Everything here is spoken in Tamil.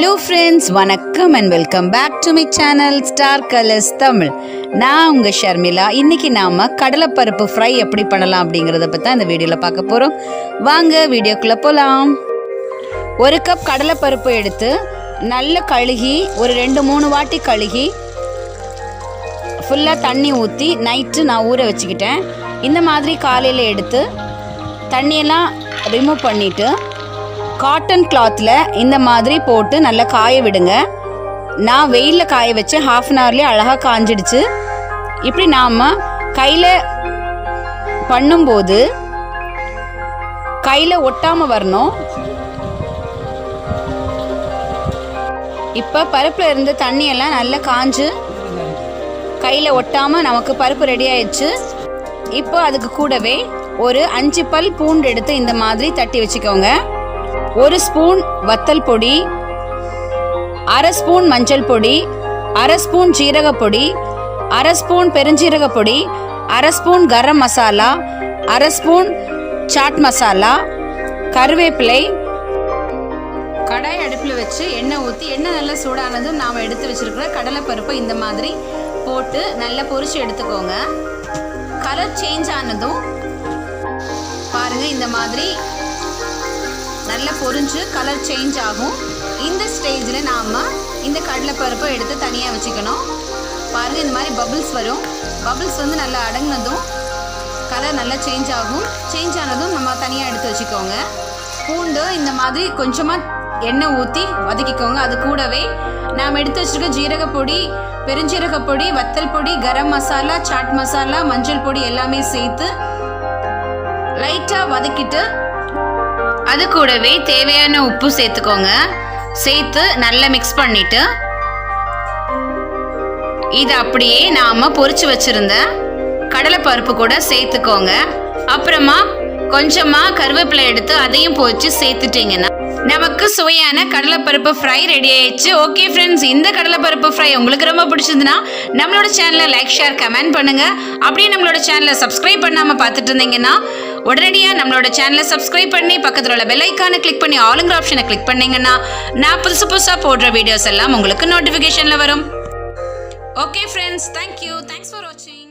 ஹலோ ஃப்ரெண்ட்ஸ், வணக்கம் and welcome back to my channel Star Colors Tamil. நான் உங்கள் ஷர்மிளா. இன்றைக்கி நாம் கடலைப்பருப்பு ஃப்ரை எப்படி பண்ணலாம் அப்படிங்கிறத பற்றி தான் இந்த வீடியோவில் பார்க்க போகிறோம். வாங்க வீடியோக்குள்ளே போகலாம். 1 கப் கடலைப்பருப்பு எடுத்து நல்லா கழுகி ஒரு 2-3 வாட்டி கழுகி ஃபுல்லாக தண்ணி ஊற்றி நைட்டு நான் ஊற வச்சுக்கிட்டேன். இந்த மாதிரி காலையில் எடுத்து தண்ணியெல்லாம் ரிமூவ் பண்ணிவிட்டு காட்டன் கிளாத்தில் இந்த மாதிரி போட்டு நல்லா காய விடுங்க. நான் வெயிலில் காய வச்சு 1/2 அன் ஹவர்லேயே அழகாக காஞ்சிடுச்சு. இப்படி நாம் கையில் பண்ணும்போது கையில் ஒட்டாமல் வரணும். இப்போ பருப்பில் இருந்து தண்ணியெல்லாம் நல்லா காஞ்சு கையில் ஒட்டாமல் நமக்கு பருப்பு ரெடி ஆயிடுச்சு. இப்போ அதுக்கு கூடவே ஒரு 5 பல் பூண்டு எடுத்து இந்த மாதிரி தட்டி வச்சுக்கோங்க. 1 ஸ்பூன் வத்தல் பொடி, 1/2 ஸ்பூன் மஞ்சள் பொடி, 1/2 ஸ்பூன் ஜீரகப்பொடி, 1/2 ஸ்பூன் பெருஞ்சீரக பொடி, 1/2 spoon garam masala, 1/2 spoon chat masala, கருவேப்பிலை. கடாய் அடுப்பில் வச்சு எண்ணெய் ஊற்றி எண்ணெய் நல்லா சூடானதும் நாம் எடுத்து வச்சுருக்கிற கடலைப்பருப்பை இந்த மாதிரி போட்டு நல்லா பொரிச்சு எடுத்துக்கோங்க. கலர் சேஞ்ச் ஆனதும் பாருங்கள், இந்த மாதிரி நல்லா பொரிஞ்சு கலர் சேஞ்ச் ஆகும். இந்த ஸ்டேஜில் நாம் இந்த கடலைப்பருப்பை எடுத்து தனியாக வச்சுக்கணும். பாருங்கள், இந்த மாதிரி பபிள்ஸ் வரும். பபிள்ஸ் வந்து நல்லா அடங்கினதும் கலர் நல்லா சேஞ்ச் ஆகும். சேஞ்ச் ஆனதும் நம்ம தனியாக எடுத்து வச்சுக்கோங்க. பூண்டு இந்த மாதிரி கொஞ்சமாக எண்ணெய் ஊற்றி வதக்கிக்கோங்க. அது கூடவே நாம் எடுத்து வச்சுருக்க ஜீரகப்பொடி, பெருஞ்சீரகப்பொடி, வத்தல் பொடி, கரம் மசாலா, சாட் மசாலா, மஞ்சள் பொடி எல்லாமே சேர்த்து லைட்டாக வதக்கிட்டு அது கூடவே தேவையான உப்பு சேர்த்துக்கோங்க. சேர்த்து நல்லா மிக்ஸ் பண்ணிவிட்டு இது அப்படியே நாம் பொரிச்சு வச்சுருந்த கடலைப்பருப்பு கூட சேர்த்துக்கோங்க. அப்புறமா கொஞ்சமாக கருவேப்பிலை எடுத்து அதையும் பொரிச்சு சேர்த்துட்டிங்கன்னா நமக்கு சுவையான கடலைப்பருப்பு ஃப்ரை ரெடி ஆயிடுச்சு. ஓகே ஃப்ரெண்ட்ஸ், இந்த கடலைப்பருப்பு ஃப்ரை உங்களுக்கு ரொம்ப பிடிச்சதுன்னா நம்மளோட சேனலை லைக், ஷேர், கமெண்ட் பண்ணுங்கள். அப்படியே நம்மளோட சேனலை சப்ஸ்கிரைப் பண்ணாமல் பார்த்துட்டு இருந்தீங்கன்னா உடனடியாக நம்மளோட சேனலை சப்ஸ்கிரைப் பண்ணி பக்கத்தில் உள்ள பெல் ஐக்கானை கிளிக் பண்ணி ஆளுங்கிற ஆப்ஷனை கிளிக் பண்ணிங்கன்னா நான் புதுசாக போடுற வீடியோஸ் எல்லாம் உங்களுக்கு நோட்டிஃபிகேஷனில் வரும். Okay friends, thank you. Thanks for வாட்சிங்.